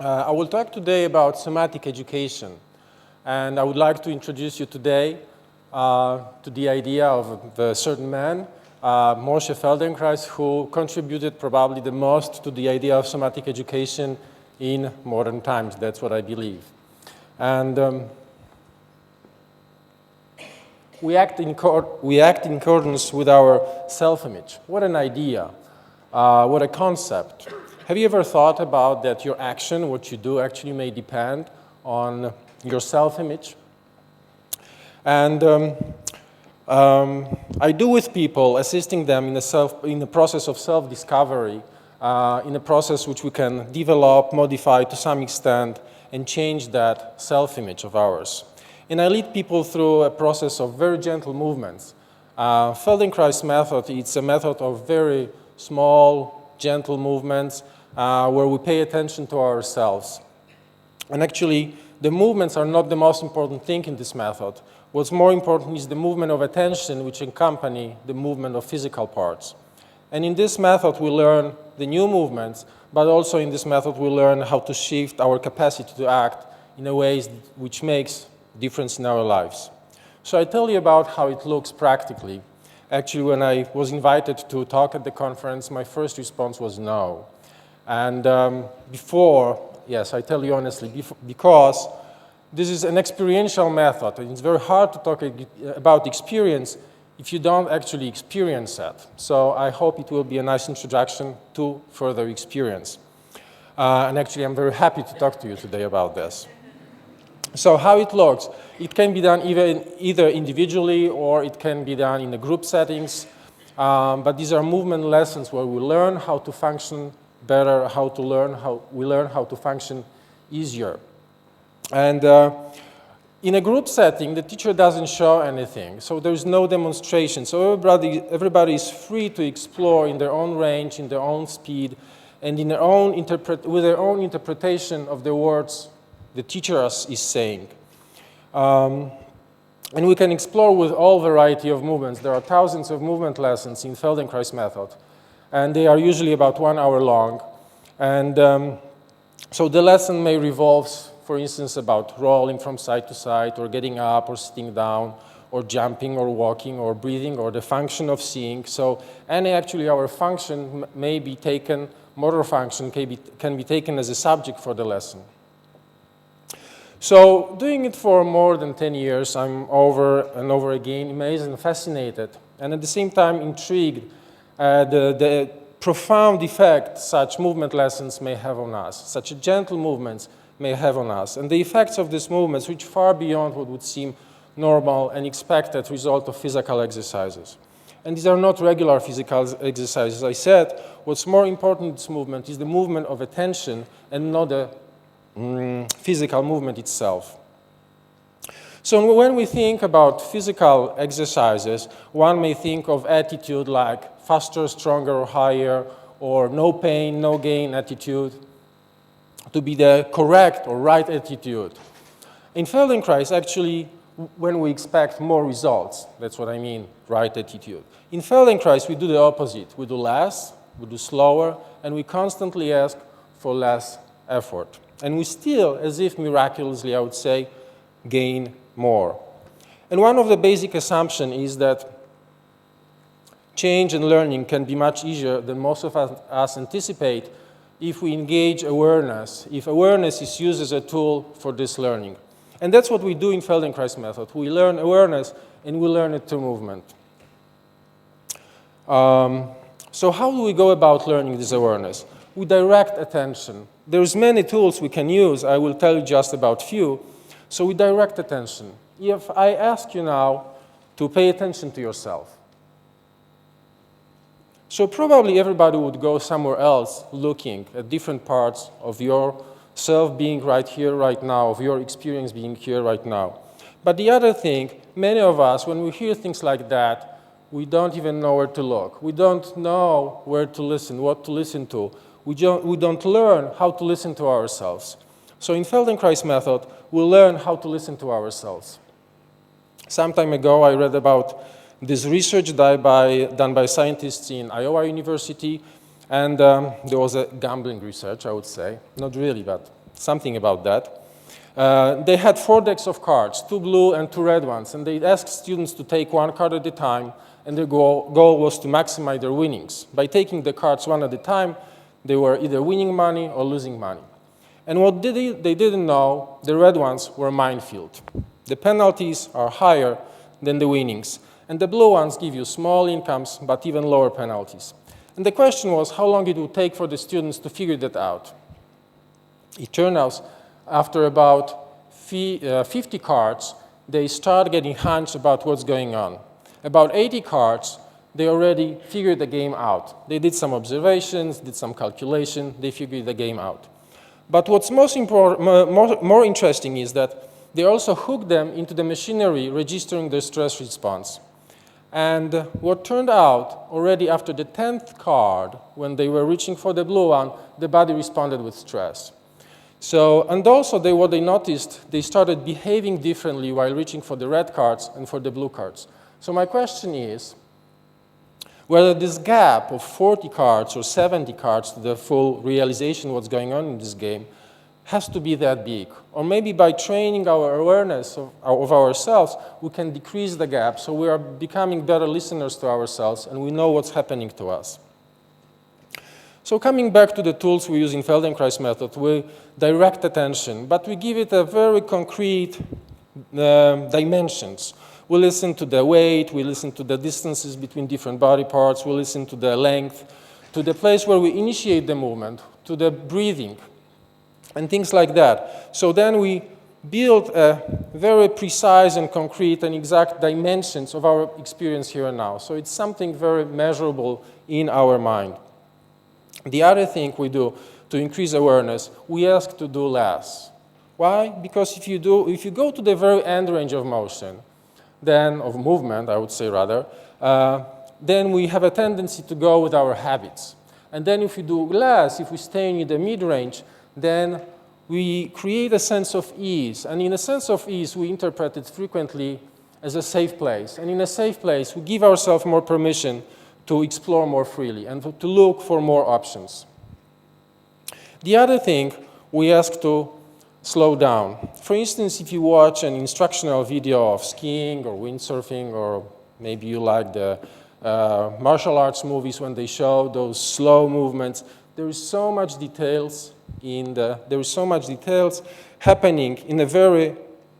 I will talk today about somatic education, and I would like to introduce you today to the idea of a certain man, Moshe Feldenkrais, who contributed probably the most to the idea of somatic education in modern times. That's what I believe. And we act in accordance with our self-image. What an idea. What a concept. Have you ever thought about that your action, what you do, actually may depend on your self-image? And I do with people, assisting them in the process of self-discovery, in a process which we can develop, modify to some extent, and change that self-image of ours. And I lead people through a process of very gentle movements. Feldenkrais Method, it's a method of very small, gentle movements where we pay attention to ourselves. And actually, the movements are not the most important thing in this method. What's more important is the movement of attention which accompany the movement of physical parts. And in this method, we learn the new movements, but also in this method, we learn how to shift our capacity to act in a way which makes difference in our lives. So I tell you about how it looks practically. Actually, when I was invited to talk at the conference, my first response was no. And yes, I tell you honestly, because this is an experiential method, and it's very hard to talk about experience if you don't actually experience it. So I hope it will be a nice introduction to further experience. And actually, I'm very happy to talk to you today about this. So how it looks, it can be done either individually or it can be done in the group settings. But these are movement lessons where we learn how to function better, we learn how to function easier. And in a group setting, the teacher doesn't show anything, so there's no demonstration. So everybody is free to explore in their own range, in their own speed, and with their own interpretation of the words the teacher is saying. And we can explore with all variety of movements. There are thousands of movement lessons in Feldenkrais Method, and they are usually about 1 hour long. And so the lesson may revolve, for instance, about rolling from side to side, or getting up, or sitting down, or jumping, or walking, or breathing, or the function of seeing. So our function may be taken, motor function can be taken as a subject for the lesson. So doing it for more than 10 years, I'm over and over again amazed and fascinated, and at the same time intrigued the profound effect such movement lessons may have on us, such gentle movements may have on us, and the effects of these movements reach far beyond what would seem normal and expected result of physical exercises. And these are not regular physical exercises. I said, what's more important in this movement is the movement of attention and not the physical movement itself. So when we think about physical exercises, one may think of attitude like faster, stronger, or higher, or no pain, no gain attitude to be the correct or right attitude. In Feldenkrais, actually, when we expect more results, that's what I mean, right attitude. In Feldenkrais, we do the opposite. We do less, we do slower, and we constantly ask for less effort. And we still, as if miraculously, I would say, gain more. And one of the basic assumptions is that change and learning can be much easier than most of us anticipate if we engage awareness, if awareness is used as a tool for this learning. And that's what we do in Feldenkrais Method. We learn awareness, and we learn it through movement. So how do we go about learning this awareness? We direct attention. There's many tools we can use. I will tell you just about few. So we direct attention. If I ask you now to pay attention to yourself, so probably everybody would go somewhere else looking at different parts of your self being right here, right now, of your experience being here, right now. But the other thing, many of us, when we hear things like that, we don't even know where to look. We don't know where to listen, what to listen to. We don't learn how to listen to ourselves. So in Feldenkrais Method, we learn how to listen to ourselves. Some time ago, I read about this research done by scientists in Iowa University, and there was a gambling research, I would say. Not really, but something about that. They had 4 decks of cards, 2 blue and 2 red ones, and they asked students to take 1 card at a time, and their goal was to maximize their winnings. By taking the cards 1 at a time, they were either winning money or losing money. And what they didn't know, the red ones were a minefield. The penalties are higher than the winnings, and the blue ones give you small incomes, but even lower penalties. And the question was how long it would take for the students to figure that out. It turned out, after about 50 cards, they start getting hunch about what's going on. About 80 cards, they already figured the game out. They did some observations, did some calculation, they figured the game out. But what's more interesting is that they also hooked them into the machinery registering their stress response. And what turned out, already after the 10th card, when they were reaching for the blue one, the body responded with stress. So, and also what they noticed, they started behaving differently while reaching for the red cards and for the blue cards. So my question is, whether this gap of 40 cards or 70 cards to the full realization of what's going on in this game has to be that big. Or maybe by training our awareness of ourselves, we can decrease the gap so we are becoming better listeners to ourselves and we know what's happening to us. So coming back to the tools we use in Feldenkrais Method, we direct attention, but we give it a very concrete dimensions. We listen to the weight, we listen to the distances between different body parts, we listen to the length, to the place where we initiate the movement, to the breathing, and things like that. So then we build a very precise and concrete and exact dimensions of our experience here and now. So it's something very measurable in our mind. The other thing we do to increase awareness, we ask to do less. Why? Because if you go to the very end range of motion, then of movement, I would say rather, then we have a tendency to go with our habits. And then if we do less, if we stay in the mid-range, then we create a sense of ease. And in a sense of ease, we interpret it frequently as a safe place. And in a safe place, we give ourselves more permission to explore more freely and to look for more options. The other thing, we ask to slow down. For instance, if you watch an instructional video of skiing or windsurfing, or maybe you like the martial arts movies when they show those slow movements, there is so much details happening in a very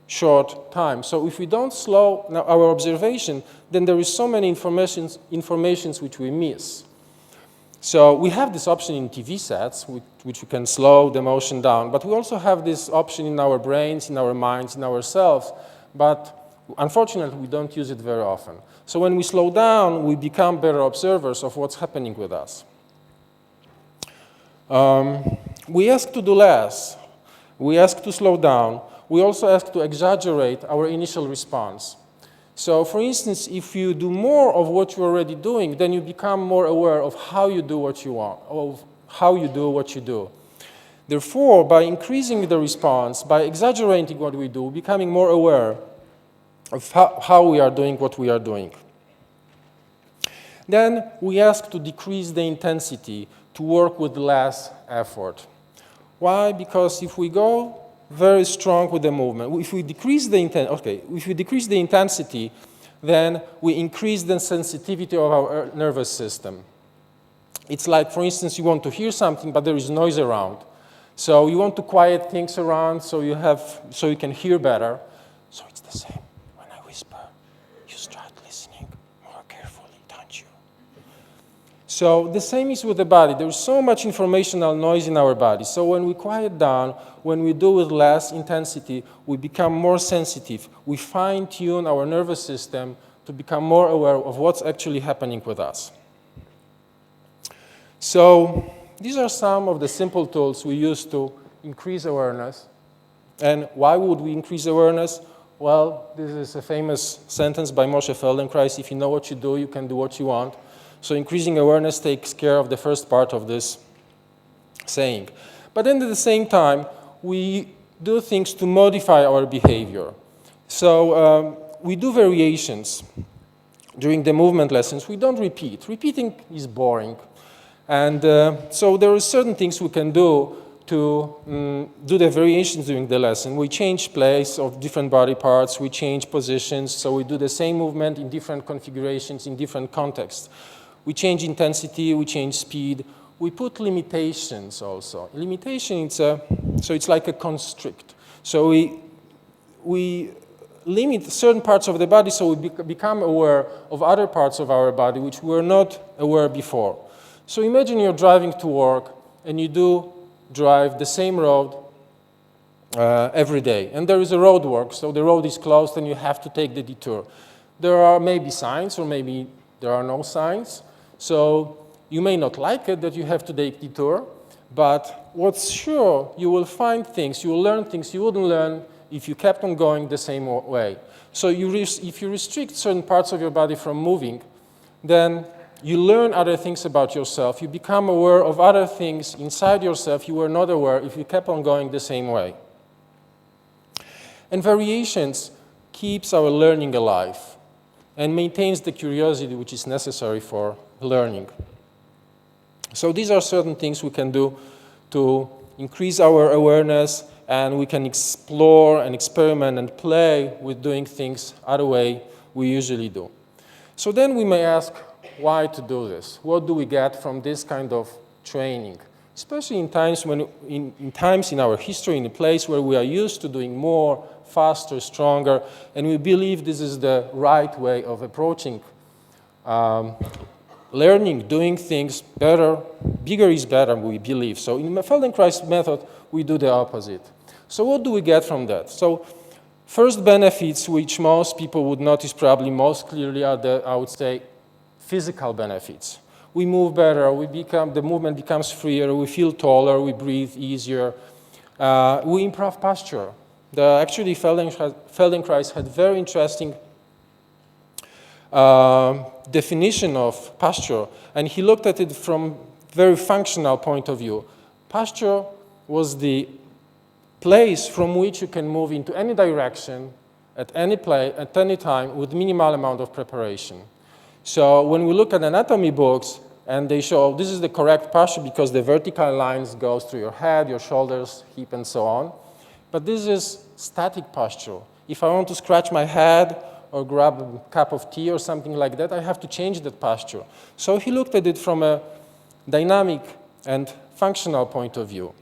short time. So if we don't slow our observation, then there is so many informations which we miss. So we have this option in TV sets, which we can slow the motion down, but we also have this option in our brains, in our minds, in ourselves, but unfortunately we don't use it very often. So when we slow down, we become better observers of what's happening with us. We ask to do less. We ask to slow down. We also ask to exaggerate our initial response. So, for instance, if you do more of what you're already doing, then you become more aware of how you do what you want, of how you do what you do. Therefore, by increasing the response, by exaggerating what we do, becoming more aware of how we are doing what we are doing. Then we ask to decrease the intensity, to work with less effort. Why? Because if we go very strong with the movement, if we decrease the intensity, then we increase the sensitivity of our nervous system. It's like, for instance, you want to hear something, but there is noise around. So you want to quiet things around so you can hear better. So it's the same. When I whisper, you start listening more carefully, don't you? So the same is with the body. There's so much informational noise in our body. So when we quiet down, when we do with less intensity, we become more sensitive. We fine-tune our nervous system to become more aware of what's actually happening with us. So these are some of the simple tools we use to increase awareness. And why would we increase awareness? Well, this is a famous sentence by Moshe Feldenkrais: if you know what you do, you can do what you want. So increasing awareness takes care of the first part of this saying. But then at the same time, we do things to modify our behavior. So we do variations during the movement lessons. We don't repeat. Repeating is boring. And so there are certain things we can do to do the variations during the lesson. We change place of different body parts, we change positions, so we do the same movement in different configurations, in different contexts. We change intensity, we change speed, we put limitations also. Limitation, so it's like a constrict. So we limit certain parts of the body so we become aware of other parts of our body which we were not aware before. So imagine you're driving to work and you do drive the same road every day. And there is a road work, so the road is closed and you have to take the detour. There are maybe signs or maybe there are no signs. So you may not like it that you have to take detour, but what's sure, you will find things, you will learn things you wouldn't learn if you kept on going the same way. So if you restrict certain parts of your body from moving, then you learn other things about yourself. You become aware of other things inside yourself you were not aware if you kept on going the same way. And variations keeps our learning alive and maintains the curiosity which is necessary for learning. So these are certain things we can do to increase our awareness, and we can explore and experiment and play with doing things other way we usually do. So then we may ask, why to do this? What do we get from this kind of training? Especially in times in our history, in a place where we are used to doing more, faster, stronger, and we believe this is the right way of approaching learning, doing things better. Bigger is better, we believe. So in the Feldenkrais method, we do the opposite. So what do we get from that? So first benefits, which most people would notice probably most clearly, are the, I would say, physical benefits. We move better, the movement becomes freer, we feel taller, we breathe easier, we improve posture. Actually, Feldenkrais had very interesting definition of posture, and he looked at it from very functional point of view. Posture was the place from which you can move into any direction, at any place, at any time, with minimal amount of preparation. So when we look at anatomy books, and they show this is the correct posture because the vertical lines goes through your head, your shoulders, hip, and so on. But this is static posture. If I want to scratch my head or grab a cup of tea or something like that, I have to change that posture. So he looked at it from a dynamic and functional point of view.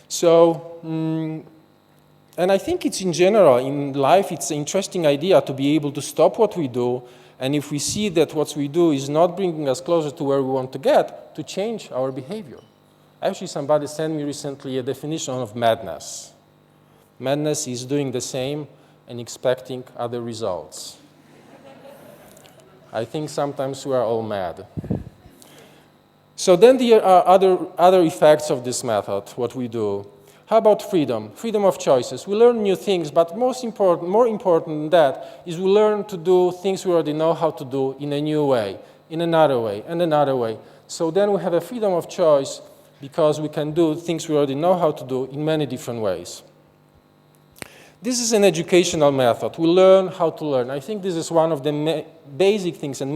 So, and I think it's in general, in life, it's an interesting idea to be able to stop what we do, and if we see that what we do is not bringing us closer to where we want to get, to change our behavior. Actually, somebody sent me recently a definition of madness. Madness is doing the same and expecting other results. I think sometimes we are all mad. So then there are other effects of this method, what we do. How about freedom? Freedom of choices. We learn new things, but more important than that is we learn to do things we already know how to do in a new way, in another way, and another way. So then we have a freedom of choice because we can do things we already know how to do in many different ways. This is an educational method. We learn how to learn. I think this is one of the basic things and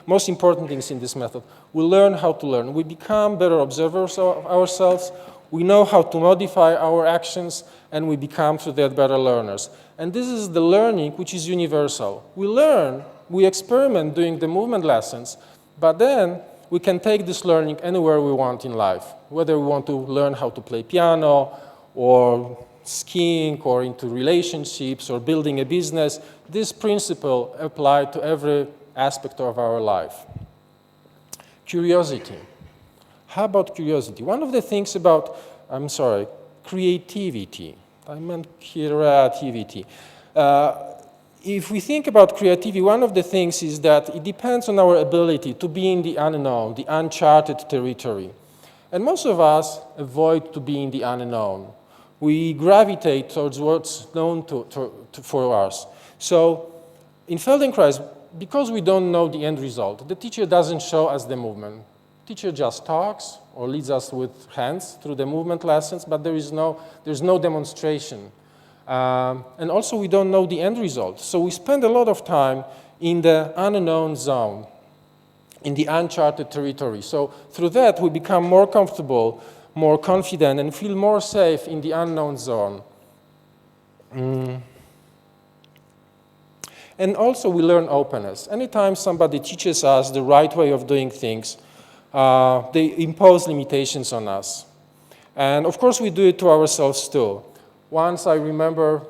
most important things in this method. We learn how to learn. We become better observers of ourselves. We know how to modify our actions, and we become through that better learners. And this is the learning which is universal. We learn, we experiment during the movement lessons, but then we can take this learning anywhere we want in life, whether we want to learn how to play piano or skiing or into relationships or building a business. This principle applies to every aspect of our life. Curiosity. How about curiosity? One of the things about, creativity. I meant creativity. If we think about creativity, one of the things is that it depends on our ability to be in the unknown, the uncharted territory. And most of us avoid to be in the unknown. We gravitate towards what's known for us. So in Feldenkrais, because we don't know the end result, the teacher doesn't show us the movement. The teacher just talks or leads us with hands through the movement lessons, but there's no demonstration. And also we don't know the end result. So we spend a lot of time in the unknown zone, in the uncharted territory. So through that we become more comfortable more confident, and feel more safe in the unknown zone. And also we learn openness. Anytime somebody teaches us the right way of doing things, they impose limitations on us. And of course we do it to ourselves too. Once I remember,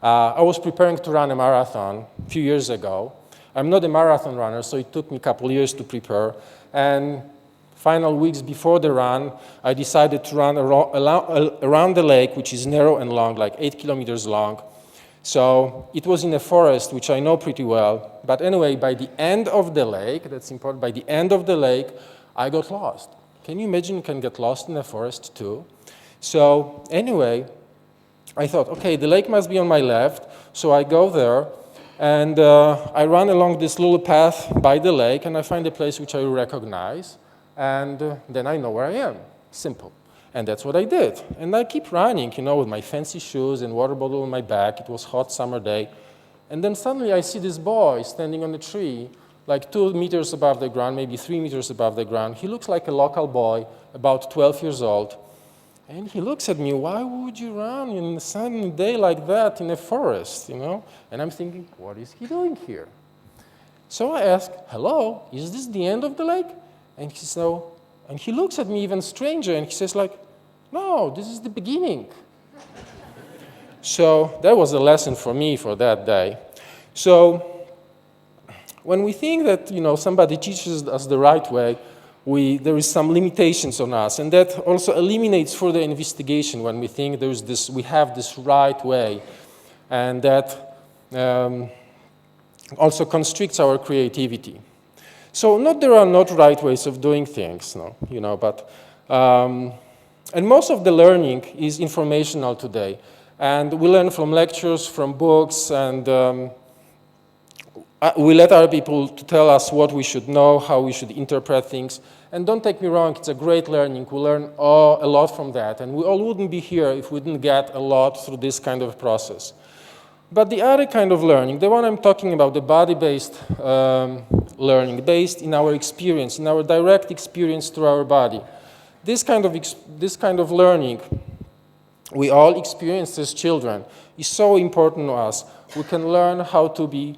I was preparing to run a marathon a few years ago. I'm not a marathon runner, so it took me a couple years to prepare. And final weeks before the run, I decided to run around the lake, which is narrow and long, like 8 kilometers long. So it was in a forest, which I know pretty well. But anyway, by the end of the lake, that's important, by the end of the lake, I got lost. Can you imagine you can get lost in a forest too? So anyway, I thought, okay, the lake must be on my left. So I go there, and I run along this little path by the lake, and I find a place which I recognize, and then I know where I am. Simple. And that's what I did. And I keep running, you know, with my fancy shoes and water bottle on my back. It was a hot summer day. And then suddenly I see this boy standing on a tree, like 2 meters above the ground, maybe 3 meters above the ground. He looks like a local boy, about 12 years old. And he looks at me, why would you run in a sunny day like that in a forest, you know? And I'm thinking, what is he doing here? So I ask, hello, is this the end of the lake? And he says, no. And he looks at me even stranger, and he says, like, no, this is the beginning. So that was a lesson for me for that day. So when we think that, you know, somebody teaches us the right way, there is some limitations on us, and that also eliminates further investigation when we think we have this right way, and that also constricts our creativity. So there are not right ways of doing things, no, you know, but and most of the learning is informational today, and we learn from lectures, from books, and we let other people to tell us what we should know, how we should interpret things. And don't take me wrong, it's a great learning. We learn a lot from that, and we all wouldn't be here if we didn't get a lot through this kind of process. But the other kind of learning, the one I'm talking about, the body-based learning, based in our experience, in our direct experience through our body. This kind of learning we all experience as children is so important to us. We can learn how to be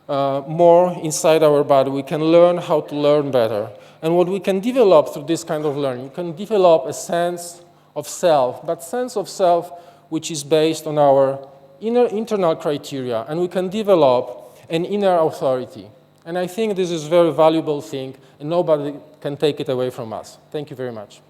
more inside our body. We can learn how to learn better. And what we can develop through this kind of learning, we can develop a sense of self, but sense of self which is based on our internal criteria, and we can develop an inner authority. And I think this is a very valuable thing, and nobody can take it away from us. Thank you very much.